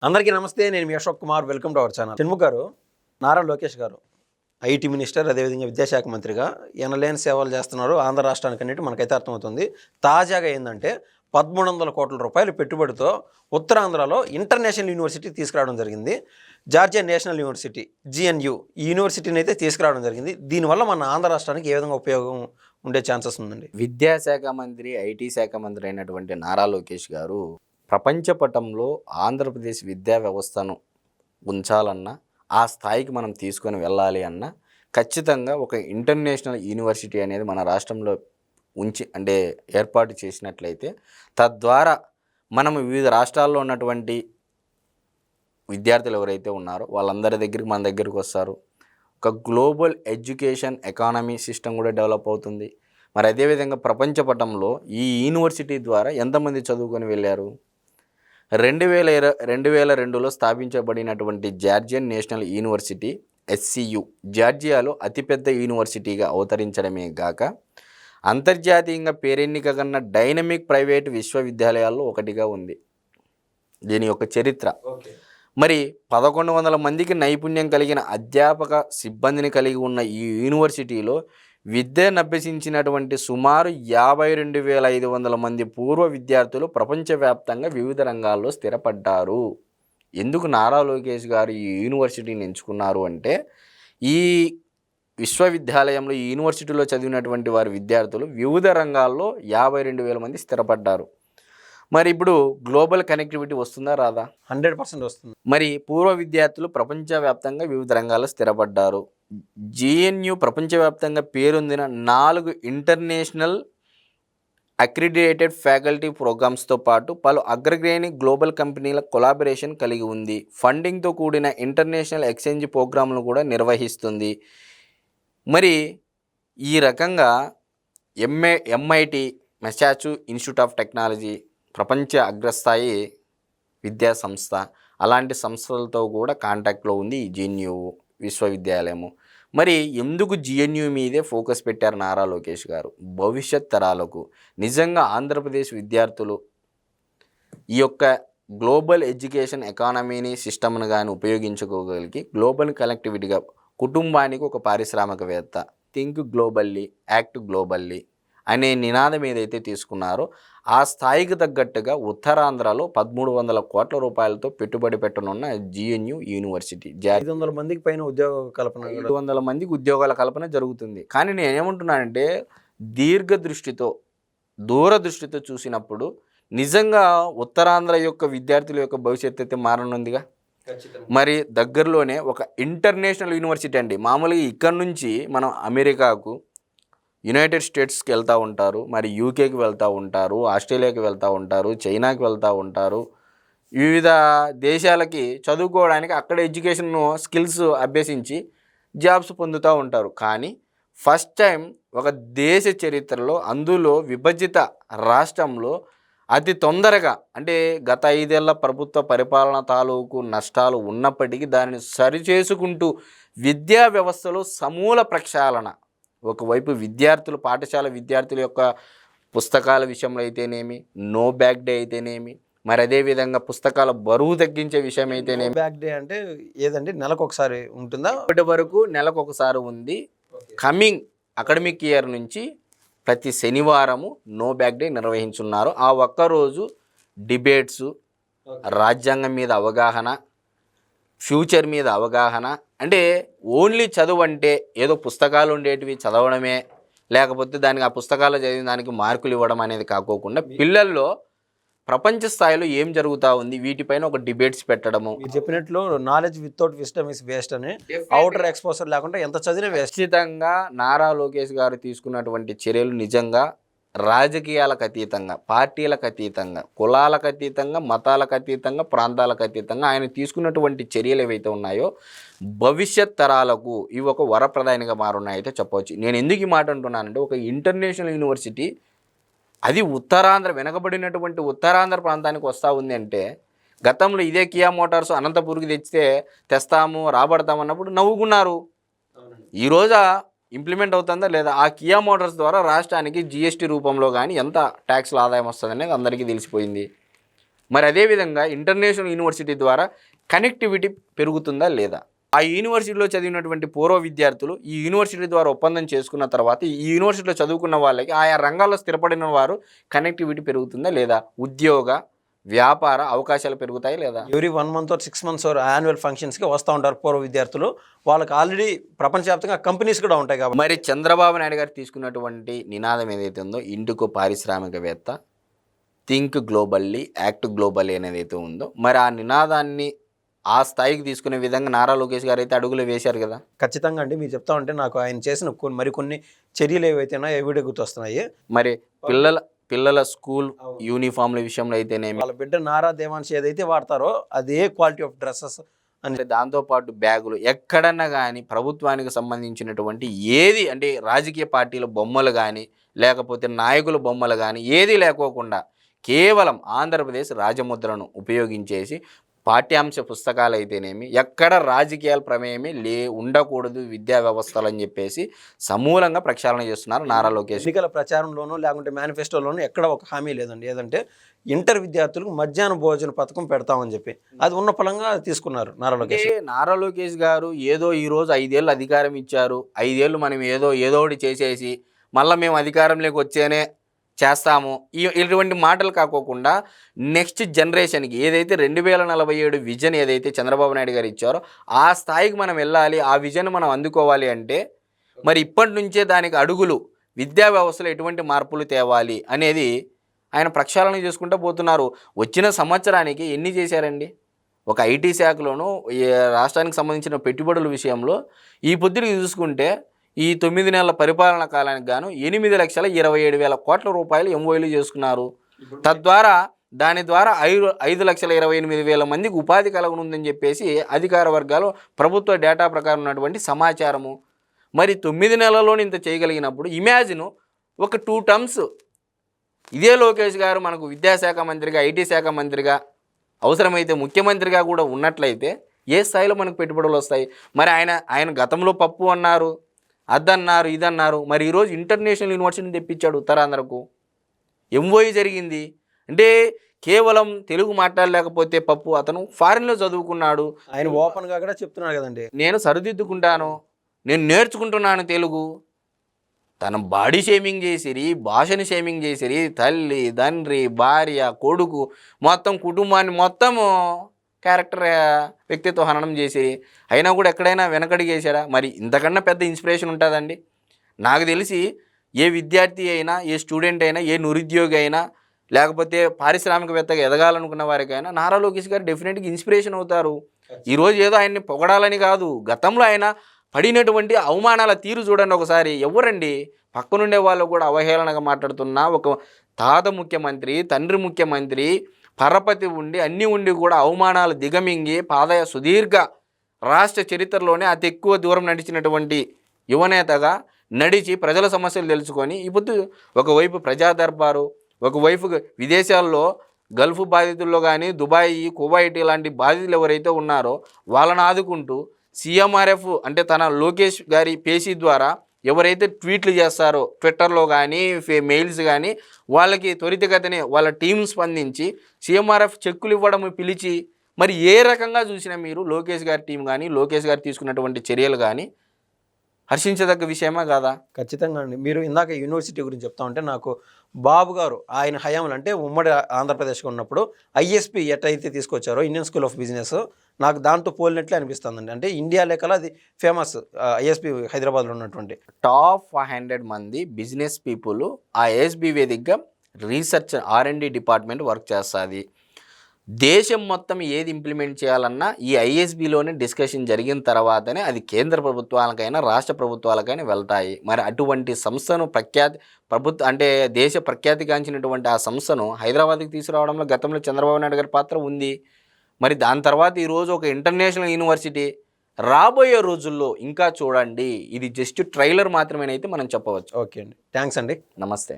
అందరికీ నమస్తే. నేను మీ Ashok Kumar. Welcome to our channel. Shanmukh గారు, నారా లోకేష్ గారు ఐటీ మినిస్టర్, అదేవిధంగా విద్యాశాఖ మంత్రిగా ఎనలేని సేవలు చేస్తున్నారు ఆంధ్ర రాష్ట్రానికి అన్నిటి మనకైతే అర్థమవుతుంది. తాజాగా ఏంటంటే 1300 కోట్ల రూపాయల పెట్టుబడితో ఉత్తరాంధ్రలో ఇంటర్నేషనల్ యూనివర్సిటీ తీసుకురావడం జరిగింది. జార్జియా నేషనల్ యూనివర్సిటీ GNU ఈ యూనివర్సిటీని అయితే తీసుకురావడం జరిగింది. దీనివల్ల మన ఆంధ్ర రాష్ట్రానికి ఏ విధంగా ఉపయోగం ఉండే ఛాన్సెస్ ఉందండి? విద్యాశాఖ మంత్రి, ఐటీ శాఖ మంత్రి అయినటువంటి నారా లోకేష్ గారు ప్రపంచ పటంలో ఆంధ్రప్రదేశ్ విద్యా వ్యవస్థను ఉంచాలన్నా, ఆ స్థాయికి మనం తీసుకొని వెళ్ళాలి అన్నా ఖచ్చితంగా ఒక ఇంటర్నేషనల్ యూనివర్సిటీ అనేది మన రాష్ట్రంలో ఏర్పాటు చేసినట్లయితే తద్వారా మనం వివిధ రాష్ట్రాల్లో ఉన్నటువంటి విద్యార్థులు ఎవరైతే ఉన్నారో వాళ్ళందరి దగ్గరికి మన దగ్గరికి వస్తారు. ఒక గ్లోబల్ ఎడ్యుకేషన్ ఎకానమీ సిస్టమ్ కూడా డెవలప్ అవుతుంది. మరి అదేవిధంగా ప్రపంచ పటంలో ఈ యూనివర్సిటీ ద్వారా ఎంతమంది చదువుకొని వెళ్ళారు? 2002లో స్థాపించబడినటువంటి జార్జియన్ నేషనల్ యూనివర్సిటీ SCU జార్జియాలో అతిపెద్ద యూనివర్సిటీగా అవతరించడమే గాక అంతర్జాతీయంగా పేరెన్నిక కన్న డైనమిక్ ప్రైవేట్ విశ్వవిద్యాలయాల్లో ఒకటిగా ఉంది. దీని యొక్క చరిత్ర మరి 1100 మందికి నైపుణ్యం కలిగిన అధ్యాపక సిబ్బందిని కలిగి ఉన్న ఈ యూనివర్సిటీలో విద్యను అభ్యసించినటువంటి సుమారు 52,500 మంది పూర్వ విద్యార్థులు ప్రపంచవ్యాప్తంగా వివిధ రంగాల్లో స్థిరపడ్డారు. ఎందుకు నారా లోకేష్ గారు ఈ యూనివర్సిటీని ఎంచుకున్నారు అంటే, ఈ విశ్వవిద్యాలయంలో ఈ యూనివర్సిటీలో చదివినటువంటి వారి విద్యార్థులు వివిధ రంగాల్లో 52,000 మంది స్థిరపడ్డారు. మరి ఇప్పుడు గ్లోబల్ కనెక్టివిటీ వస్తుందా రాదా? 100% వస్తుంది. మరి పూర్వ విద్యార్థులు ప్రపంచవ్యాప్తంగా వివిధ రంగాల్లో స్థిరపడ్డారు. GNU ప్రపంచవ్యాప్తంగా పేరొందిన 4 ఇంటర్నేషనల్ అక్రిడిటేటెడ్ ఫ్యాకల్టీ ప్రోగ్రామ్స్తో పాటు పలు అగ్రశ్రేణి గ్లోబల్ కంపెనీల కొలాబరేషన్ కలిగి ఉంది. ఫండింగ్తో కూడిన ఇంటర్నేషనల్ ఎక్స్చేంజ్ ప్రోగ్రాంలను కూడా నిర్వహిస్తుంది. మరి ఈ రకంగా MIT Massachusetts institute of technology ప్రపంచ అగ్రస్థాయి విద్యా సంస్థ, అలాంటి సంస్థలతో కూడా కాంటాక్ట్లో ఉంది ఈ GNU విశ్వవిద్యాలయము. మరి ఎందుకు GNU మీదే ఫోకస్ పెట్టారు నారా లోకేష్ గారు? భవిష్యత్ తరాలకు నిజంగా ఆంధ్రప్రదేశ్ విద్యార్థులు ఈ యొక్క గ్లోబల్ ఎడ్యుకేషన్ ఎకానమీని సిస్టమ్ను కానీ ఉపయోగించుకోగలిగి గ్లోబల్ కనెక్టివిటీగా కుటుంబానికి ఒక పారిశ్రామికవేత్త థింక్ గ్లోబల్లీ యాక్ట్ గ్లోబల్లీ అనే నినాదం ఏదైతే తీసుకున్నారో ఆ స్థాయికి తగ్గట్టుగా ఉత్తరాంధ్రలో 1300 కోట్ల రూపాయలతో పెట్టుబడి పెట్టనున్న GNU యూనివర్సిటీ 500 మందికి పైన ఉద్యోగ కల్పన 500 మందికి ఉద్యోగాల కల్పన జరుగుతుంది. కానీ నేనేమంటున్నానంటే దూరదృష్టితో చూసినప్పుడు నిజంగా ఉత్తరాంధ్ర యొక్క విద్యార్థుల యొక్క భవిష్యత్తు అయితే మారనుందిగా. మరి దగ్గరలోనే ఒక ఇంటర్నేషనల్ యూనివర్సిటీ అండి. మామూలుగా ఇక్కడ నుంచి మనం అమెరికాకు, యునైటెడ్ స్టేట్స్కి వెళ్తూ ఉంటారు, మరి UKకి వెళ్తూ ఉంటారు, ఆస్ట్రేలియాకి వెళ్తూ ఉంటారు, చైనాకి వెళ్తూ ఉంటారు, వివిధ దేశాలకి చదువుకోవడానికి అక్కడ ఎడ్యుకేషన్ స్కిల్స్ అభ్యసించి జాబ్స్ పొందుతూ ఉంటారు. కానీ ఫస్ట్ టైం ఒక దేశ చరిత్రలో, అందులో విభజిత రాష్ట్రంలో అతి తొందరగా అంటే గత 5 ఏళ్ల ప్రభుత్వ పరిపాలన తాలూకు నష్టాలు ఉన్నప్పటికీ దానిని సరిచేసుకుంటూ విద్యా వ్యవస్థలో సమూల ప్రక్షాళన, ఒకవైపు పాఠశాల విద్యార్థుల యొక్క పుస్తకాల విషయంలో అయితేనేమి, నో బ్యాగ్ డే అయితేనేమి, మరి అదేవిధంగా పుస్తకాల బరువు తగ్గించే విషయం అయితేనేమి. బ్యాగ్ డే అంటే ఏదండి? నెలకు ఒకసారి ఉంటుందా? ఇప్పటి వరకు నెలకు ఒకసారి ఉంది. కమింగ్ అకాడమిక్ ఇయర్ నుంచి ప్రతి శనివారము నో బ్యాగ్ డే నిర్వహించున్నారు. ఆ ఒక్కరోజు డిబేట్స్, రాజ్యాంగం మీద అవగాహన, ఫ్యూచర్ మీద అవగాహన, అంటే ఓన్లీ చదువు అంటే ఏదో పుస్తకాలు ఉండేటివి చదవడమే, లేకపోతే దానికి ఆ పుస్తకాలు చదివిన దానికి మార్కులు ఇవ్వడం అనేది కాకోకుండా పిల్లల్లో ప్రపంచ స్థాయిలో ఏం జరుగుతూ ఉంది వీటిపైన ఒక డిబేట్స్ పెట్టడము. మీరు చెప్పినట్లు knowledge without wisdom is waste అని, అవుటర్ ఎక్స్పోజర్ లేకుండా ఎంత చదివినా వేస్ట్. ఖచ్చితంగా నారా లోకేష్ గారు తీసుకున్నటువంటి చర్యలు నిజంగా రాజకీయాలకు అతీతంగా, పార్టీలకు అతీతంగా, కులాలకు అతీతంగా, మతాలకు అతీతంగా, ప్రాంతాలకు అతీతంగా ఆయన తీసుకున్నటువంటి చర్యలు ఏవైతే ఉన్నాయో భవిష్యత్ తరాలకు ఇవి ఒక వరప్రదాయనిగా మారున్నాయైతే చెప్పవచ్చు. నేను ఎందుకు ఈ మాట అంటున్నానంటే, ఒక ఇంటర్నేషనల్ యూనివర్సిటీ అది వెనకబడినటువంటి ఉత్తరాంధ్ర ప్రాంతానికి వస్తూ ఉంది అంటే, గతంలో ఇదే కియా మోటార్స్ అనంతపూర్కి తెస్తాము రాబడతామన్నప్పుడు నవ్వుకున్నారు. ఈరోజు ఇంప్లిమెంట్ అవుతుందా లేదా? ఆ కియా మోటార్స్ ద్వారా రాష్ట్రానికి GST రూపంలో కానీ ఎంత ట్యాక్స్ల ఆదాయం వస్తుంది అనేది అందరికీ తెలిసిపోయింది. మరి అదేవిధంగా ఇంటర్నేషనల్ యూనివర్సిటీ ద్వారా కనెక్టివిటీ పెరుగుతుందా లేదా? ఆ యూనివర్సిటీలో చదివినటువంటి పూర్వ విద్యార్థులు ఈ యూనివర్సిటీ ద్వారా ఒప్పందం చేసుకున్న తర్వాత ఈ యూనివర్సిటీలో చదువుకున్న వాళ్ళకి ఆయా రంగాల్లో స్థిరపడిన వారు కనెక్టివిటీ పెరుగుతుందా లేదా? ఉద్యోగ వ్యాపార అవకాశాలు పెరుగుతాయి లేదా? Every 1 month or 6 months annual ఫంక్షన్స్కి వస్తూ ఉంటారు పూర్వ విద్యార్థులు. వాళ్ళకి ఆల్రెడీ ప్రపంచవ్యాప్తంగా కంపెనీస్ కూడా ఉంటాయి కాబట్టి. మరి చంద్రబాబు నాయుడు గారు తీసుకున్నటువంటి నినాదం ఏదైతే ఉందో, ఇంటికో పారిశ్రామికవేత్త, థింక్ గ్లోబల్లీ, యాక్ట్ గ్లోబల్లీ అనేది అయితే ఉందో, మరి ఆ నినాదాన్ని ఆ స్థాయికి తీసుకునే విధంగా నారా లోకేష్ గారు అయితే అడుగులు వేశారు కదా. ఖచ్చితంగా అండి. మీరు చెప్తా ఉంటే నాకు ఆయన చేసిన మరికొన్ని చర్యలు ఏవైతే ఉన్నాయో ఎవిడే గుర్తొస్తున్నాయి. మరి పిల్లల స్కూల్ యూనిఫామ్ల విషయంలో అయితేనేమి, వాళ్ళ బిడ్డ నారా దేవాన్షి ఏదైతే వాడతారో అదే క్వాలిటీ ఆఫ్ డ్రెస్సెస్ అంటే దాంతోపాటు బ్యాగులు ఎక్కడన్నా కానీ ప్రభుత్వానికి సంబంధించినటువంటి ఏది అంటే రాజకీయ పార్టీల బొమ్మలు కానీ లేకపోతే నాయకుల బొమ్మలు కానీ ఏది లేకోకుండా కేవలం ఆంధ్రప్రదేశ్ రాజముద్రను ఉపయోగించేసి పాఠ్యాంశ పుస్తకాలు అయితేనేమి ఎక్కడ రాజకీయాల ప్రమేయమే ఉండకూడదు విద్యా వ్యవస్థలు అని చెప్పేసి సమూలంగా ప్రక్షాళన చేస్తున్నారు నారా లోకేష్. ఎన్నికల ప్రచారంలోనూ లేకుంటే మేనిఫెస్టోలోనూ ఎక్కడ ఒక హామీ లేదండి. ఏదంటే ఇంటర్ విద్యార్థులకు మధ్యాహ్న భోజన పథకం పెడతామని చెప్పి అది ఉన్న ఫలంగా తీసుకున్నారు నారా లోకేష్. నారా లోకేష్ గారు ఏదో ఈరోజు 5 ఏళ్ళు అధికారం ఇచ్చారు, 5 ఏళ్ళు మనం ఏదో ఒకటి చేసేసి మళ్ళీ మేము అధికారంలోకి వచ్చేనే చేస్తాము ఇటువంటి మాటలు కాకోకుండా నెక్స్ట్ జనరేషన్కి ఏదైతే 2047 విజన్ ఏదైతే చంద్రబాబు నాయుడు గారు ఇచ్చారో ఆ స్థాయికి మనం వెళ్ళాలి, ఆ విజన్ మనం అందుకోవాలి అంటే మరి ఇప్పటి నుంచే దానికి అడుగులు విద్యా వ్యవస్థలో ఎటువంటి మార్పులు తేవాలి అనేది ఆయన ప్రక్షాళన చేసుకుంటూ పోతున్నారు. వచ్చిన సంవత్సరానికి ఎన్ని చేశారండి? ఒక ఐటీ శాఖలోనూ రాష్ట్రానికి సంబంధించిన పెట్టుబడుల విషయంలో ఈ పొద్దుకి చూసుకుంటే ఈ 9 నెలల పరిపాలన కాలానికి గాను 8,27,000 కోట్ల రూపాయలు ఎంఓయూలు చేసుకున్నారు. తద్వారా దాని ద్వారా 5,28,000 మందికి ఉపాధి కలగనుందని చెప్పేసి అధికార వర్గాలు ప్రభుత్వ డేటా ప్రకారం ఉన్నటువంటి సమాచారము. మరి 9 నెలల్లోనే ఇంత చేయగలిగినప్పుడు ఇమాజిన్ ఒక 2 టర్మ్స్ ఇదే లోకేష్ గారు మనకు విద్యాశాఖ మంత్రిగా, ఐటీ శాఖ మంత్రిగా, అవసరమైతే ముఖ్యమంత్రిగా కూడా ఉన్నట్లయితే ఏ స్థాయిలో మనకు పెట్టుబడులు వస్తాయి? మరి ఆయన గతంలో పప్పు అన్నారు, అదన్నారు, ఇదన్నారు. మరి ఈరోజు ఇంటర్నేషనల్ యూనివర్సిటీని తెప్పించాడు ఉత్తరాంధ్రకు. ఎంఓఈ జరిగింది అంటే కేవలం తెలుగు మాట్లాడలేకపోతే పప్పు, అతను ఫారిన్లో చదువుకున్నాడు. ఆయన ఓపెన్గా కూడా చెప్తున్నాడు కదండి, నేను సరిదిద్దుకుంటాను, నేను నేర్చుకుంటున్నాను తెలుగు. తన బాడీ షేమింగ్ చేసిరి, భాషని షేమింగ్ చేసిరి, తల్లి, తండ్రి, భార్య, కొడుకు, మొత్తం కుటుంబాన్ని మొత్తము క్యారెక్టర్ వ్యక్తిత్వ హననం చేసి అయినా కూడా ఎక్కడైనా వెనకడిగి చేశారా? మరి ఇంతకన్నా పెద్ద ఇన్స్పిరేషన్ ఉంటుందండి? నాకు తెలిసి ఏ విద్యార్థి అయినా, ఏ స్టూడెంట్ అయినా, ఏ నిరుద్యోగి అయినా, లేకపోతే పారిశ్రామికవేత్తగా ఎదగాలనుకున్న వారికైనా నారా లోకేష్ గారు డెఫినెట్గా ఇన్స్పిరేషన్ అవుతారు. ఈరోజు ఏదో ఆయన్ని పొగడాలని కాదు, గతంలో ఆయన పడినటువంటి అవమానాల తీరు చూడండి ఒకసారి. ఎవరండి పక్కనుండే వాళ్ళు కూడా అవహేళనగా మాట్లాడుతున్నా, ఒక తాత ముఖ్యమంత్రి, తండ్రి ముఖ్యమంత్రి, పరపతి ఉండి అన్నీ ఉండి కూడా అవమానాలు దిగమింగి సుదీర్ఘ రాష్ట్ర చరిత్రలోనే అతి ఎక్కువ దూరం నడిచినటువంటి యువనేతగా నడిచి ప్రజల సమస్యలు తెలుసుకొని ఇప్పుడు ఒకవైపు ప్రజా దర్బారు, ఒకవైపు విదేశాల్లో గల్ఫ్ బాధితుల్లో కానీ దుబాయ్, కువైట్ ఇలాంటి బాధితులు ఎవరైతే ఉన్నారో వాళ్ళని ఆదుకుంటూ సీఎంఆర్ఎఫ్ అంటే తన లోకేష్ గారి పేసీ ద్వారా ఎవరైతే ట్వీట్లు చేస్తారో ట్విట్టర్లో కానీ మెయిల్స్ కానీ వాళ్ళకి త్వరితగతినే వాళ్ళ టీం స్పందించి సీఎంఆర్ఎఫ్ చెక్కులు ఇవ్వడం పిలిచి మరి ఏ రకంగా చూసినా మీరు లోకేష్ గారి టీం కానీ లోకేష్ గారు తీసుకున్నటువంటి చర్యలు కానీ హర్షించదగ్గ విషయమా కాదా? ఖచ్చితంగా అండి. మీరు ఇందాక యూనివర్సిటీ గురించి చెప్తా ఉంటే నాకు బాబు గారు ఆయన హయాంలో అంటే ఉమ్మడి ఆంధ్రప్రదేశ్లో ఉన్నప్పుడు ఐఎస్పి ఎట్లయితే తీసుకొచ్చారో ఇండియన్ స్కూల్ ఆఫ్ బిజినెస్ నాకు దాంతో పోలినట్లే అనిపిస్తుందండి. అంటే ఇండియా లెక్కల అది ఫేమస్ ఐఎస్బి హైదరాబాద్లో ఉన్నటువంటి టాప్ 500 మంది బిజినెస్ పీపుల్ ఆ ఐఎస్బి వేదికగా రీసెర్చ్ R&D డిపార్ట్మెంట్ వర్క్ చేస్తుంది. దేశం మొత్తం ఏది ఇంప్లిమెంట్ చేయాలన్నా ఈ ఐఎస్బిలోనే డిస్కషన్ జరిగిన తర్వాతనే అది కేంద్ర ప్రభుత్వాలకైనా రాష్ట్ర ప్రభుత్వాలకైనా వెళ్తాయి. మరి అటువంటి సంస్థను దేశ ప్రఖ్యాతిగాంచినటువంటి ఆ సంస్థను హైదరాబాద్కి తీసుకురావడంలో గతంలో చంద్రబాబు నాయుడు గారి పాత్ర ఉంది. మరి దాని తర్వాత ఈరోజు ఒక ఇంటర్నేషనల్ యూనివర్సిటీ రాబోయే రోజుల్లో ఇంకా చూడండి, ఇది జస్ట్ ట్రైలర్ మాత్రమేనైతే మనం చెప్పవచ్చు. ఓకే అండి, థ్యాంక్స్ అండి, నమస్తే.